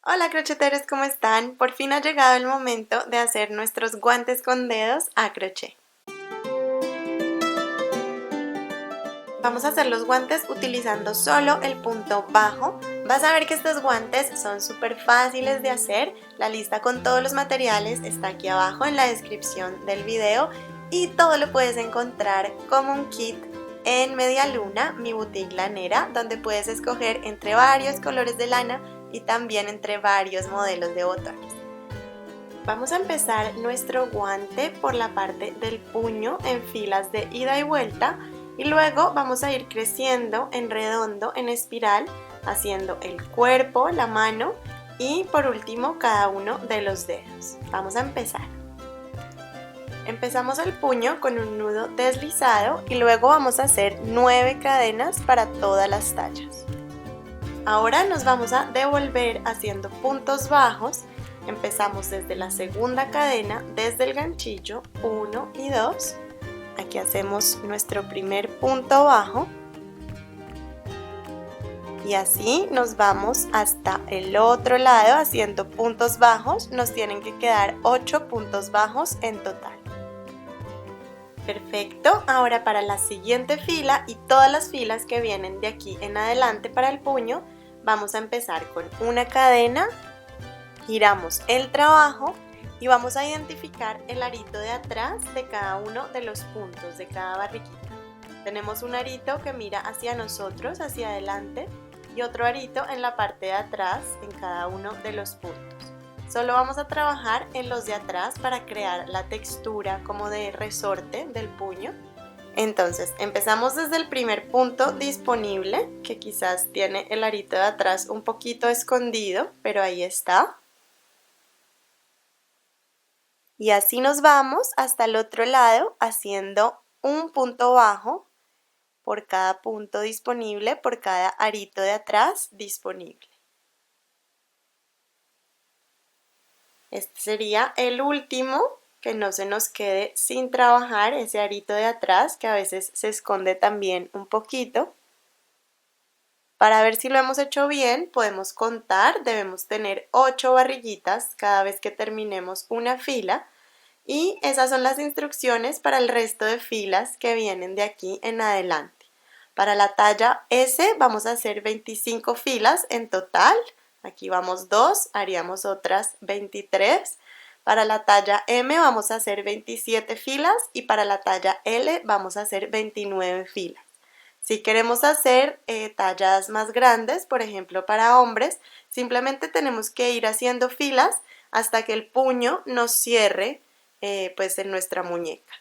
Hola crocheteros, ¿cómo están? Por fin ha llegado el momento de hacer nuestros guantes con dedos a crochet. Vamos a hacer los guantes utilizando solo el punto bajo. Vas a ver que estos guantes son súper fáciles de hacer. La lista con todos los materiales está aquí abajo en la descripción del video y todo lo puedes encontrar como un kit en Media Luna, mi boutique lanera, donde puedes escoger entre varios colores de lana y también entre varios modelos de botones. Vamos a empezar nuestro guante por la parte del puño en filas de ida y vuelta y luego vamos a ir creciendo en redondo, en espiral, haciendo el cuerpo, la mano y por último cada uno de los dedos. Vamos a empezar. Empezamos el puño con un nudo deslizado y luego vamos a hacer 9 cadenas para todas las tallas. Ahora nos vamos a devolver haciendo puntos bajos. Empezamos desde la segunda cadena, desde el ganchillo 1 y 2. Aquí hacemos nuestro primer punto bajo. Y así nos vamos hasta el otro lado haciendo puntos bajos. Nos tienen que quedar 8 puntos bajos en total. Perfecto, ahora para la siguiente fila y todas las filas que vienen de aquí en adelante para el puño, vamos a empezar con una cadena, giramos el trabajo y vamos a identificar el arito de atrás de cada uno de los puntos de cada barriguita. Tenemos un arito que mira hacia nosotros, hacia adelante, y otro arito en la parte de atrás en cada uno de los puntos. Solo vamos a trabajar en los de atrás para crear la textura como de resorte del puño. Entonces empezamos desde el primer punto disponible, que quizás tiene el arito de atrás un poquito escondido, pero ahí está. Y así nos vamos hasta el otro lado haciendo un punto bajo por cada punto disponible, por cada arito de atrás disponible. Este sería el último, que no se nos quede sin trabajar ese arito de atrás que a veces se esconde también un poquito. Para ver si lo hemos hecho bien podemos contar, debemos tener 8 barriguitas cada vez que terminemos una fila y esas son las instrucciones para el resto de filas que vienen de aquí en adelante. Para la talla S vamos a hacer 25 filas en total. Aquí vamos 2, haríamos otras 23. Para la talla M vamos a hacer 27 filas y para la talla L vamos a hacer 29 filas. Si queremos hacer tallas más grandes, por ejemplo para hombres, simplemente tenemos que ir haciendo filas hasta que el puño nos cierre pues en nuestra muñeca.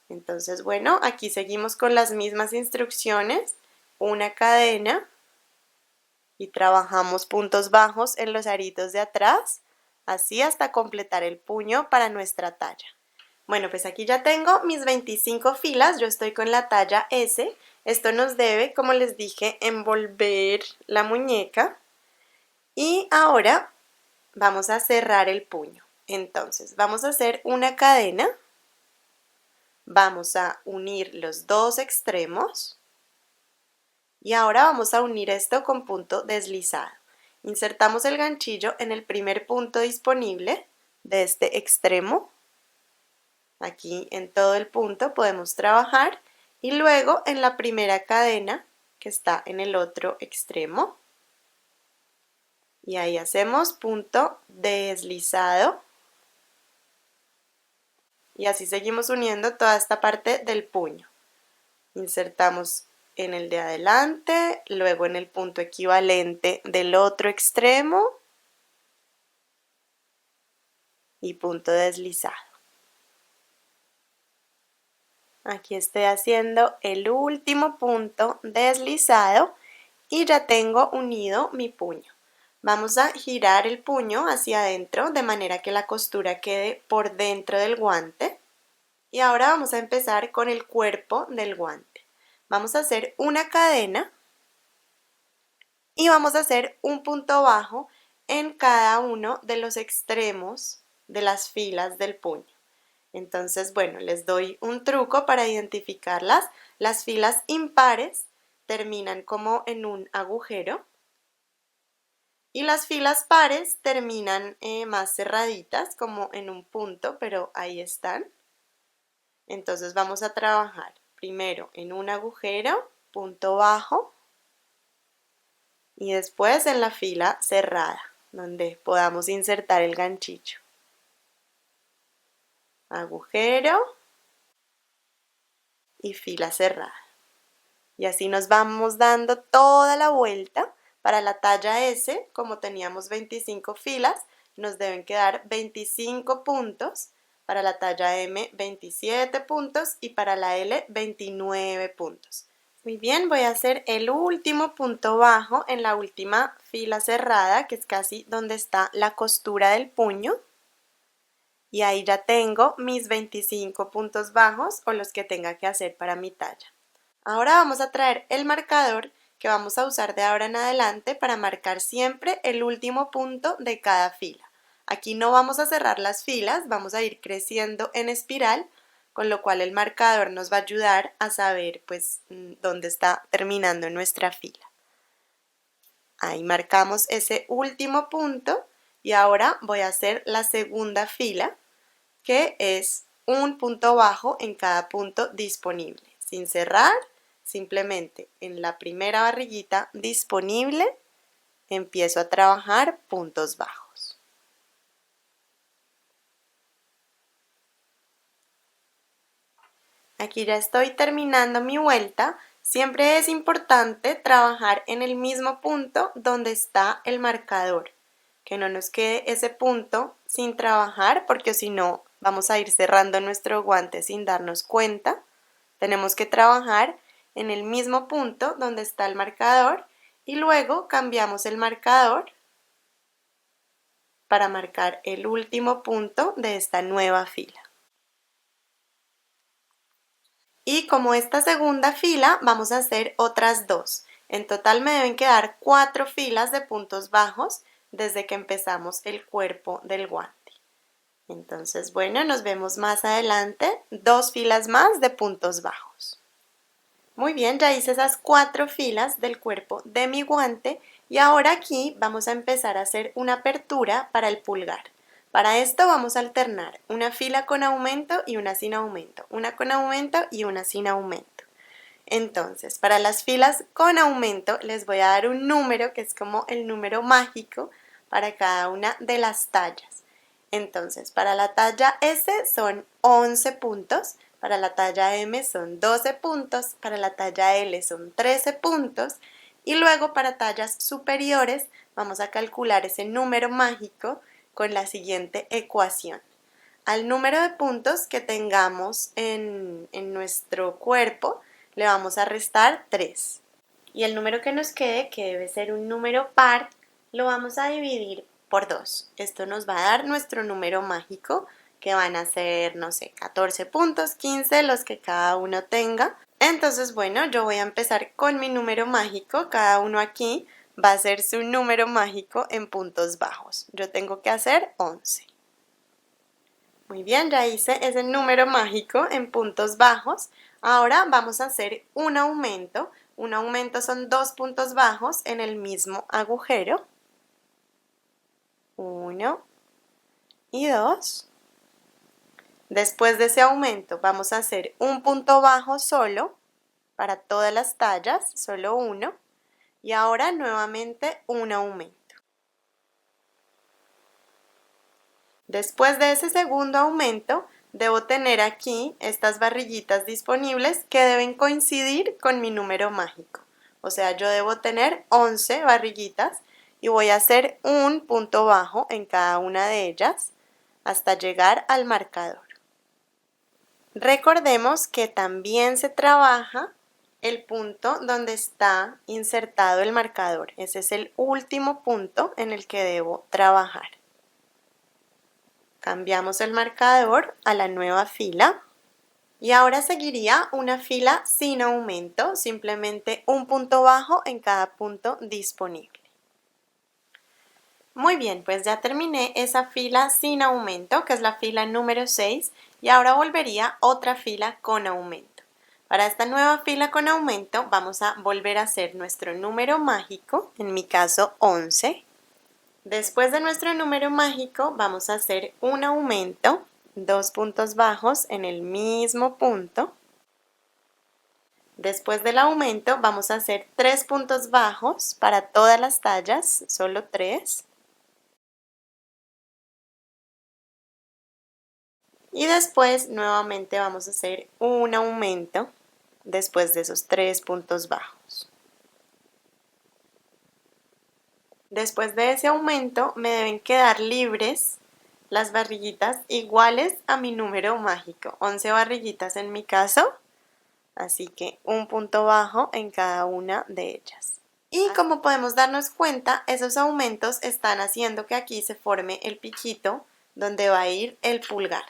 Entonces, bueno, aquí seguimos con las mismas instrucciones, una cadena y trabajamos puntos bajos en los aritos de atrás, así hasta completar el puño para nuestra talla. Bueno, pues aquí ya tengo mis 25 filas, yo estoy con la talla S. Esto nos debe, como les dije, envolver la muñeca y ahora vamos a cerrar el puño. Entonces, vamos a hacer una cadena. Vamos a unir los dos extremos y ahora vamos a unir esto con punto deslizado. Insertamos el ganchillo en el primer punto disponible de este extremo. Aquí en todo el punto podemos trabajar y luego en la primera cadena que está en el otro extremo. Y ahí hacemos punto deslizado. Y así seguimos uniendo toda esta parte del puño. Insertamos en el de adelante, luego en el punto equivalente del otro extremo y punto deslizado. Aquí estoy haciendo el último punto deslizado y ya tengo unido mi puño. Vamos a girar el puño hacia adentro de manera que la costura quede por dentro del guante. Y ahora vamos a empezar con el cuerpo del guante. Vamos a hacer una cadena y vamos a hacer un punto bajo en cada uno de los extremos de las filas del puño. Entonces, bueno, les doy un truco para identificarlas. Las filas impares terminan como en un agujero Y las filas pares terminan más cerraditas, como en un punto, pero ahí están. Entonces vamos a trabajar primero en un agujero, punto bajo, y después en la fila cerrada, donde podamos insertar el ganchillo. Agujero y fila cerrada. Y así nos vamos dando toda la vuelta. Para la talla S, como teníamos 25 filas, nos deben quedar 25 puntos. Para la talla M, 27 puntos y para la L, 29 puntos. Muy bien, voy a hacer el último punto bajo en la última fila cerrada, que es casi donde está la costura del puño. Y ahí ya tengo mis 25 puntos bajos o los que tenga que hacer para mi talla. Ahora vamos a traer el marcador que vamos a usar de ahora en adelante para marcar siempre el último punto de cada fila. Aquí no vamos a cerrar las filas, vamos a ir creciendo en espiral, con lo cual el marcador nos va a ayudar a saber pues dónde está terminando nuestra fila. Ahí marcamos ese último punto y ahora voy a hacer la segunda fila, que es un punto bajo en cada punto disponible, sin cerrar. Simplemente en la primera barriguita disponible empiezo a trabajar puntos bajos. Aquí ya estoy terminando mi vuelta. Siempre es importante trabajar en el mismo punto donde está el marcador, que no nos quede ese punto sin trabajar porque si no vamos a ir cerrando nuestro guante sin darnos cuenta. Tenemos que trabajar en el mismo punto donde está el marcador y luego cambiamos el marcador para marcar el último punto de esta nueva fila. Y como esta segunda fila vamos a hacer otras dos. En total me deben quedar 4 filas de puntos bajos desde que empezamos el cuerpo del guante. Entonces, bueno, nos vemos más adelante, 2 filas más de puntos bajos. Muy bien, ya hice esas 4 filas del cuerpo de mi guante y ahora aquí vamos a empezar a hacer una apertura para el pulgar. Para esto vamos a alternar una fila con aumento y una sin aumento, una con aumento y una sin aumento. Entonces, para las filas con aumento les voy a dar un número que es como el número mágico para cada una de las tallas. Entonces, para la talla S son 11 puntos, para la talla M son 12 puntos, para la talla L son 13 puntos y luego para tallas superiores vamos a calcular ese número mágico con la siguiente ecuación. Al número de puntos que tengamos en nuestro cuerpo le vamos a restar 3. Y el número que nos quede, que debe ser un número par, lo vamos a dividir por 2. Esto nos va a dar nuestro número mágico, que van a ser, no sé, 14 puntos, 15, los que cada uno tenga. Entonces, bueno, yo voy a empezar con mi número mágico. Cada uno aquí va a ser su número mágico en puntos bajos. Yo tengo que hacer 11. Muy bien, ya hice ese número mágico en puntos bajos. Ahora vamos a hacer un aumento. Un aumento son 2 puntos bajos en el mismo agujero. 1 y 2. Después de ese aumento vamos a hacer un punto bajo solo para todas las tallas, solo uno. Y ahora nuevamente un aumento. Después de ese segundo aumento, debo tener aquí estas barriguitas disponibles que deben coincidir con mi número mágico. O sea, yo debo tener 11 barriguitas y voy a hacer un punto bajo en cada una de ellas hasta llegar al marcador. Recordemos que también se trabaja el punto donde está insertado el marcador. Ese es el último punto en el que debo trabajar. Cambiamos el marcador a la nueva fila y ahora seguiría una fila sin aumento, simplemente un punto bajo en cada punto disponible. Muy bien, pues ya terminé esa fila sin aumento, que es la fila número 6, y ahora volvería otra fila con aumento. Para esta nueva fila con aumento vamos a volver a hacer nuestro número mágico, en mi caso 11. Después de nuestro número mágico vamos a hacer un aumento, 2 puntos bajos en el mismo punto. Después del aumento vamos a hacer 3 puntos bajos para todas las tallas, solo 3. Y después nuevamente vamos a hacer un aumento después de esos 3 puntos bajos. Después de ese aumento me deben quedar libres las barriguitas iguales a mi número mágico, 11 barriguitas en mi caso, así que un punto bajo en cada una de ellas. Y como podemos darnos cuenta, esos aumentos están haciendo que aquí se forme el piquito donde va a ir el pulgar.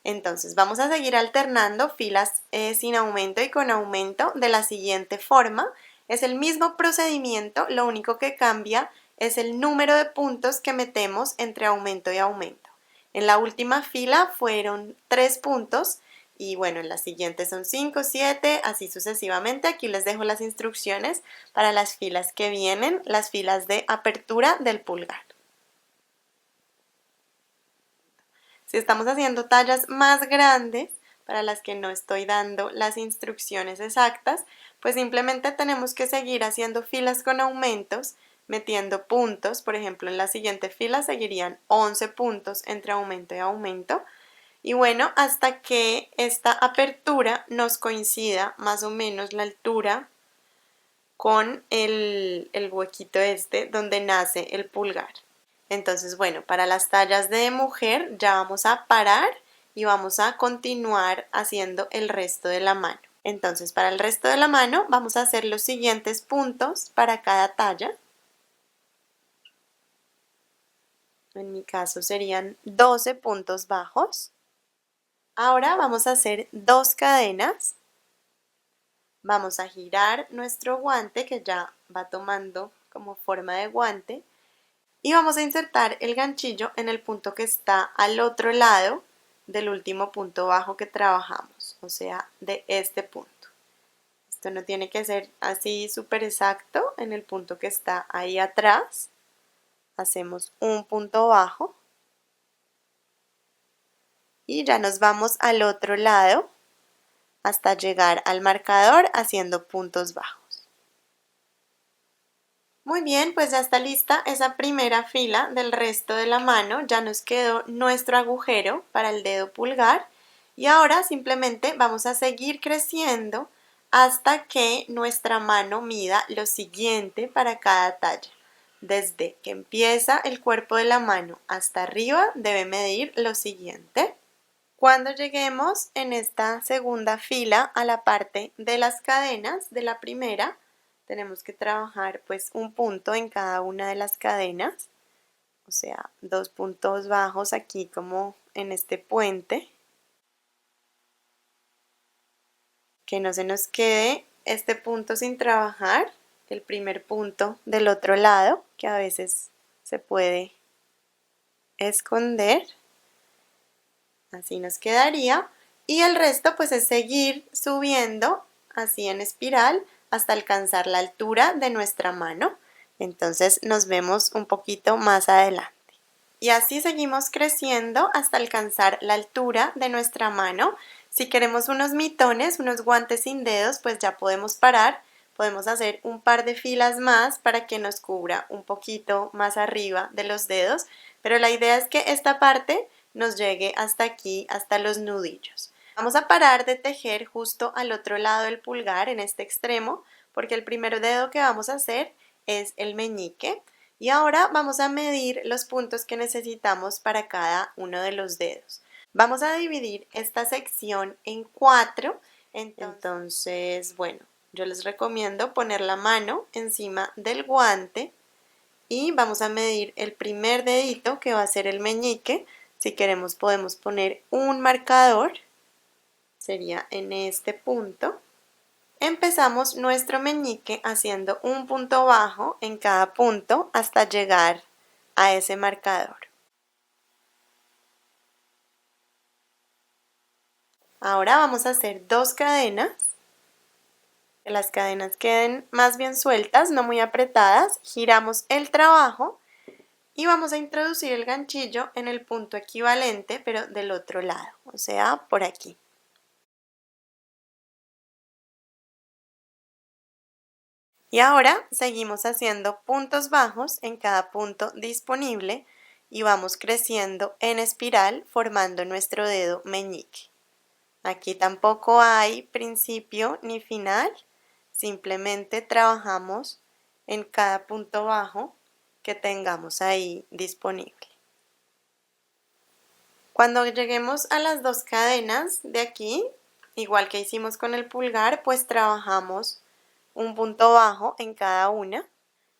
Entonces vamos a seguir alternando filas sin aumento y con aumento de la siguiente forma. Es el mismo procedimiento, lo único que cambia es el número de puntos que metemos entre aumento y aumento. En la última fila fueron 3 puntos y bueno, en la siguiente son 5, 7, así sucesivamente. Aquí les dejo las instrucciones para las filas que vienen, las filas de apertura del pulgar. Si estamos haciendo tallas más grandes, para las que no estoy dando las instrucciones exactas, pues simplemente tenemos que seguir haciendo filas con aumentos, metiendo puntos. Por ejemplo, en la siguiente fila seguirían 11 puntos entre aumento y aumento. Y bueno, hasta que esta apertura nos coincida más o menos la altura con el huequito este donde nace el pulgar. Entonces, bueno, para las tallas de mujer ya vamos a parar y vamos a continuar haciendo el resto de la mano. Entonces, para el resto de la mano vamos a hacer los siguientes puntos para cada talla. En mi caso serían 12 puntos bajos. Ahora vamos a hacer 2 cadenas. Vamos a girar nuestro guante que ya va tomando como forma de guante. Y vamos a insertar el ganchillo en el punto que está al otro lado del último punto bajo que trabajamos, o sea, de este punto. Esto no tiene que ser así súper exacto, en el punto que está ahí atrás. Hacemos un punto bajo y ya nos vamos al otro lado hasta llegar al marcador haciendo puntos bajos. Muy bien, pues ya está lista esa primera fila del resto de la mano, ya nos quedó nuestro agujero para el dedo pulgar y ahora simplemente vamos a seguir creciendo hasta que nuestra mano mida lo siguiente para cada talla. Desde que empieza el cuerpo de la mano hasta arriba debe medir lo siguiente. Cuando lleguemos en esta segunda fila a la parte de las cadenas de la primera, tenemos que trabajar pues un punto en cada una de las cadenas, o sea, 2 puntos bajos aquí como en este puente. Que no se nos quede este punto sin trabajar, el primer punto del otro lado, que a veces se puede esconder. Así nos quedaría. Y el resto pues es seguir subiendo así en espiral hasta alcanzar la altura de nuestra mano. Entonces nos vemos un poquito más adelante. Y así seguimos creciendo hasta alcanzar la altura de nuestra mano. Si queremos unos mitones, unos guantes sin dedos, pues ya podemos parar. Podemos hacer un par de filas más para que nos cubra un poquito más arriba de los dedos. Pero la idea es que esta parte nos llegue hasta aquí, hasta los nudillos. Vamos a parar de tejer justo al otro lado del pulgar, en este extremo, porque el primer dedo que vamos a hacer es el meñique. Y ahora vamos a medir los puntos que necesitamos para cada uno de los dedos. Vamos a dividir esta sección en 4. Entonces, bueno, yo les recomiendo poner la mano encima del guante y vamos a medir el primer dedito que va a ser el meñique. Si queremos podemos poner un marcador, sería en este punto. Empezamos nuestro meñique haciendo un punto bajo en cada punto hasta llegar a ese marcador. Ahora vamos a hacer 2 cadenas. Que las cadenas queden más bien sueltas, no muy apretadas. Giramos el trabajo y vamos a introducir el ganchillo en el punto equivalente, pero del otro lado, o sea, por aquí. Y ahora seguimos haciendo puntos bajos en cada punto disponible y vamos creciendo en espiral formando nuestro dedo meñique. Aquí tampoco hay principio ni final, simplemente trabajamos en cada punto bajo que tengamos ahí disponible. Cuando lleguemos a las dos cadenas de aquí, igual que hicimos con el pulgar, pues trabajamos un punto bajo en cada una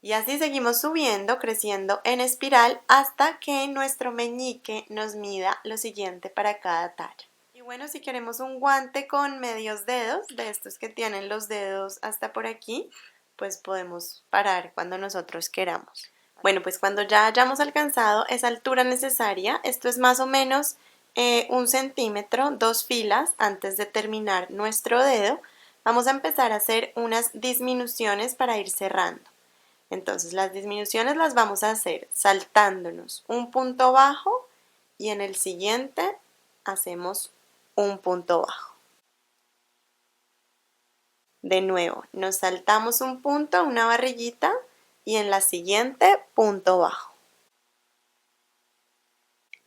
y así seguimos subiendo, creciendo en espiral hasta que nuestro meñique nos mida lo siguiente para cada talla. Y bueno, si queremos un guante con medios dedos, de estos que tienen los dedos hasta por aquí, pues podemos parar cuando nosotros queramos. Bueno, pues cuando ya hayamos alcanzado esa altura necesaria, esto es más o menos 1 centímetro, 2 filas antes de terminar nuestro dedo, vamos a empezar a hacer unas disminuciones para ir cerrando. Entonces las disminuciones las vamos a hacer saltándonos un punto bajo y en el siguiente hacemos un punto bajo. De nuevo, nos saltamos un punto, una barriguita y en la siguiente punto bajo.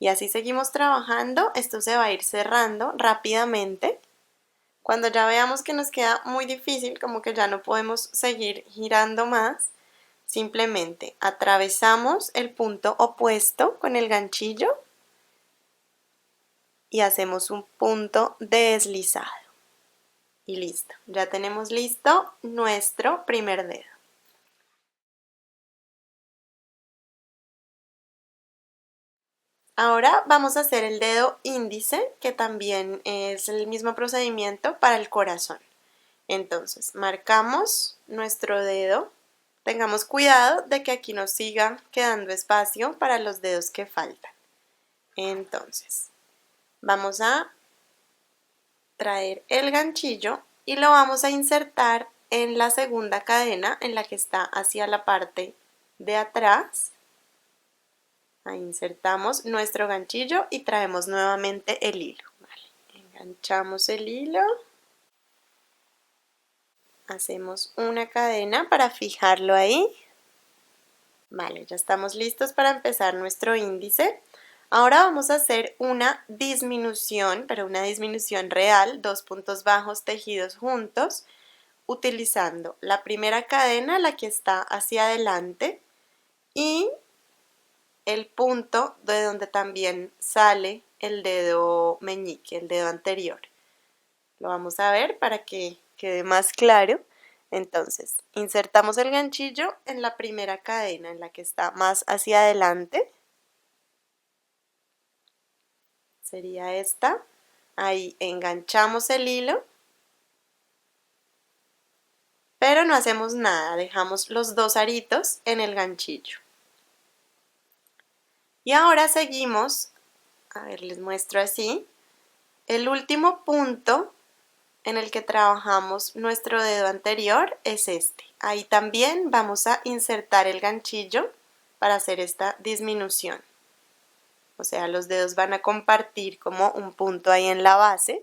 Y así seguimos trabajando, esto se va a ir cerrando rápidamente. Cuando ya veamos que nos queda muy difícil, como que ya no podemos seguir girando más, simplemente atravesamos el punto opuesto con el ganchillo y hacemos un punto deslizado. Y listo, ya tenemos listo nuestro primer dedo. Ahora vamos a hacer el dedo índice, que también es el mismo procedimiento para el corazón. Entonces, marcamos nuestro dedo. Tengamos cuidado de que aquí nos siga quedando espacio para los dedos que faltan. Entonces, vamos a traer el ganchillo y lo vamos a insertar en la segunda cadena, en la que está hacia la parte de atrás. Ahí insertamos nuestro ganchillo y traemos nuevamente el hilo. Vale. Enganchamos el hilo. Hacemos una cadena para fijarlo ahí. Vale, ya estamos listos para empezar nuestro índice. Ahora vamos a hacer una disminución, pero una disminución real, 2 puntos bajos tejidos juntos, utilizando la primera cadena, la que está hacia adelante, y el punto de donde también sale el dedo meñique, el dedo anterior. Lo vamos a ver para que quede más claro. Entonces, insertamos el ganchillo en la primera cadena, en la que está más hacia adelante. Sería esta. Ahí enganchamos el hilo, pero no hacemos nada, dejamos los dos aritos en el ganchillo. Y ahora seguimos, a ver, les muestro así, el último punto en el que trabajamos nuestro dedo anterior es este. Ahí también vamos a insertar el ganchillo para hacer esta disminución. O sea, los dedos van a compartir como un punto ahí en la base.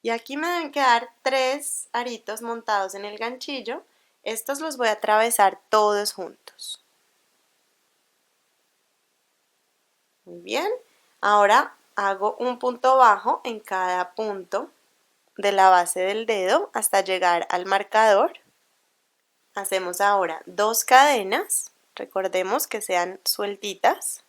Y aquí me deben quedar 3 aritos montados en el ganchillo. Estos los voy a atravesar todos juntos. Muy bien. Ahora hago un punto bajo en cada punto de la base del dedo hasta llegar al marcador. Hacemos ahora 2 cadenas, recordemos que sean sueltitas.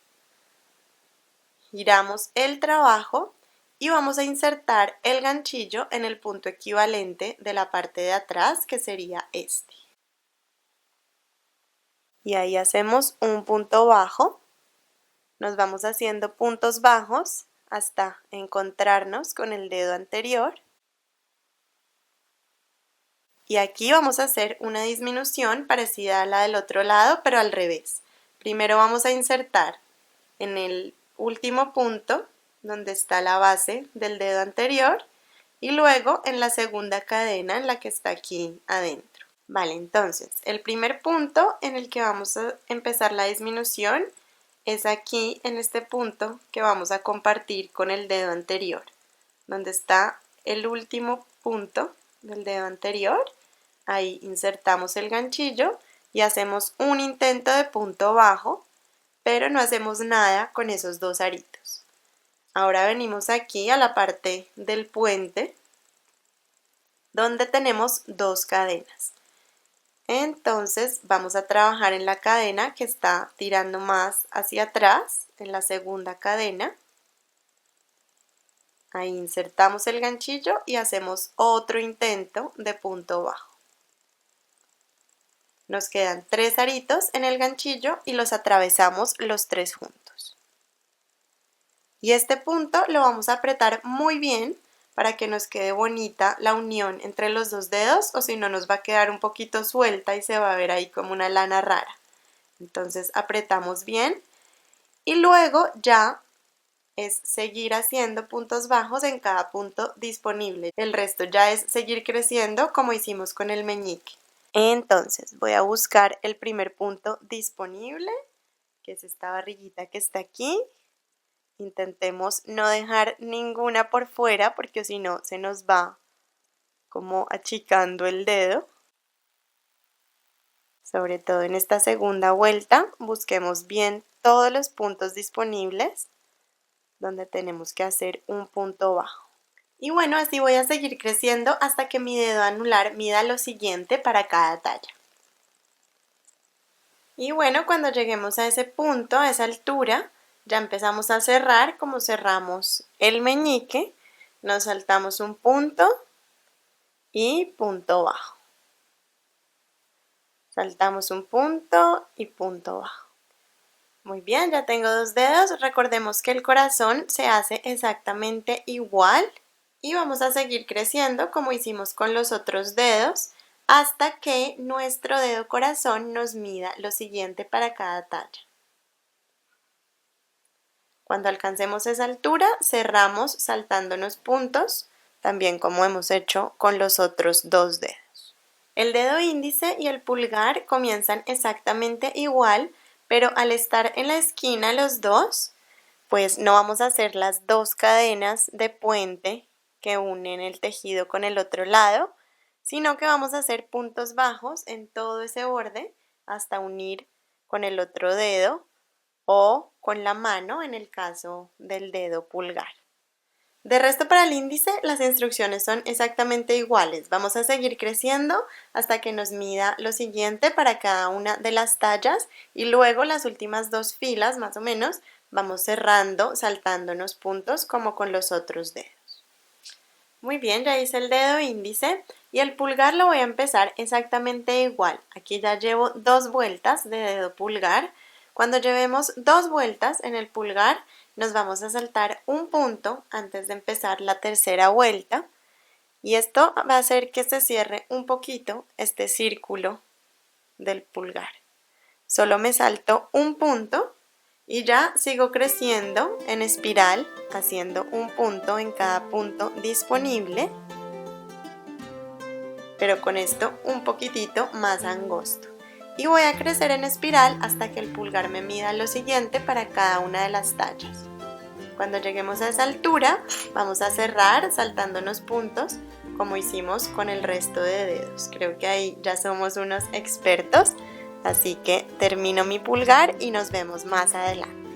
Giramos el trabajo y vamos a insertar el ganchillo en el punto equivalente de la parte de atrás, que sería este. Y ahí hacemos un punto bajo. Nos vamos haciendo puntos bajos hasta encontrarnos con el dedo anterior. Y aquí vamos a hacer una disminución parecida a la del otro lado, pero al revés. Primero vamos a insertar en el último punto, donde está la base del dedo anterior, y luego en la segunda cadena, en la que está aquí adentro. Vale, entonces el primer punto en el que vamos a empezar la disminución es aquí en este punto que vamos a compartir con el dedo anterior, donde está el último punto del dedo anterior. Ahí insertamos el ganchillo y hacemos un intento de punto bajo, pero no hacemos nada con esos dos aritos. Ahora venimos aquí a la parte del puente, donde tenemos dos cadenas. Entonces vamos a trabajar en la cadena que está tirando más hacia atrás, en la segunda cadena. Ahí insertamos el ganchillo y hacemos otro intento de punto bajo. Nos quedan 3 aritos en el ganchillo y los atravesamos los 3 juntos. Y este punto lo vamos a apretar muy bien para que nos quede bonita la unión entre los dos dedos, o si no nos va a quedar un poquito suelta y se va a ver ahí como una lana rara. Entonces apretamos bien y luego ya es seguir haciendo puntos bajos en cada punto disponible. El resto ya es seguir creciendo como hicimos con el meñique. Entonces voy a buscar el primer punto disponible, que es esta barriguita que está aquí. Intentemos no dejar ninguna por fuera porque si no se nos va como achicando el dedo. Sobre todo en esta segunda vuelta, busquemos bien todos los puntos disponibles donde tenemos que hacer un punto bajo. Y bueno, así voy a seguir creciendo hasta que mi dedo anular mida lo siguiente para cada talla. Y bueno, cuando lleguemos a ese punto, a esa altura, ya empezamos a cerrar como cerramos el meñique. Nos saltamos un punto y punto bajo. Saltamos un punto y punto bajo. Muy bien, ya tengo 2 dedos. Recordemos que el corazón se hace exactamente igual y vamos a seguir creciendo como hicimos con los otros dedos hasta que nuestro dedo corazón nos mida lo siguiente para cada talla. Cuando alcancemos esa altura, cerramos saltándonos puntos, también como hemos hecho con los otros 2 dedos. El dedo índice y el pulgar comienzan exactamente igual, pero al estar en la esquina los dos, pues no vamos a hacer las 2 cadenas de puente que unen el tejido con el otro lado, sino que vamos a hacer puntos bajos en todo ese borde hasta unir con el otro dedo o con la mano en el caso del dedo pulgar. De resto, para el índice las instrucciones son exactamente iguales. Vamos a seguir creciendo hasta que nos mida lo siguiente para cada una de las tallas y luego las últimas 2 filas más o menos vamos cerrando, saltándonos puntos como con los otros dedos. Muy bien, ya hice el dedo índice y el pulgar lo voy a empezar exactamente igual. Aquí ya llevo 2 vueltas de dedo pulgar. Cuando llevemos 2 vueltas en el pulgar, nos vamos a saltar un punto antes de empezar la tercera vuelta y esto va a hacer que se cierre un poquito este círculo del pulgar. Solo me salto un punto y ya sigo creciendo en espiral, haciendo un punto en cada punto disponible, pero con esto un poquitito más angosto. Y voy a crecer en espiral hasta que el pulgar me mida lo siguiente para cada una de las tallas. Cuando lleguemos a esa altura, vamos a cerrar saltándonos puntos como hicimos con el resto de dedos. Creo que ahí ya somos unos expertos, así que termino mi pulgar y nos vemos más adelante.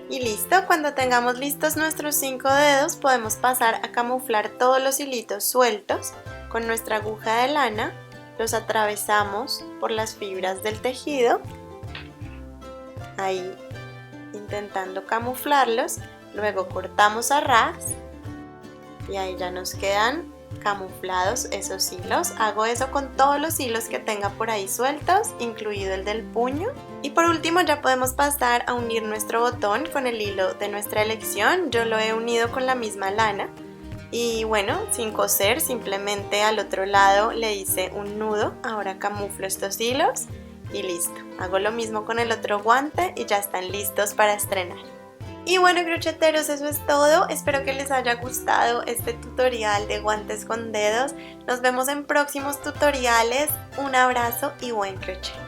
Y listo, cuando tengamos listos nuestros 5 dedos, podemos pasar a camuflar todos los hilitos sueltos con nuestra aguja de lana. Los atravesamos por las fibras del tejido, ahí intentando camuflarlos, luego cortamos a ras y ahí ya nos quedan camuflados esos hilos. Hago eso con todos los hilos que tenga por ahí sueltos, incluido el del puño. Y por último ya podemos pasar a unir nuestro botón con el hilo de nuestra elección. Yo lo he unido con la misma lana. Y bueno, sin coser, simplemente al otro lado le hice un nudo. Ahora camuflo estos hilos y listo. Hago lo mismo con el otro guante y ya están listos para estrenar. Y bueno, crocheteros, eso es todo. Espero que les haya gustado este tutorial de guantes con dedos. Nos vemos en próximos tutoriales. Un abrazo y buen crochet.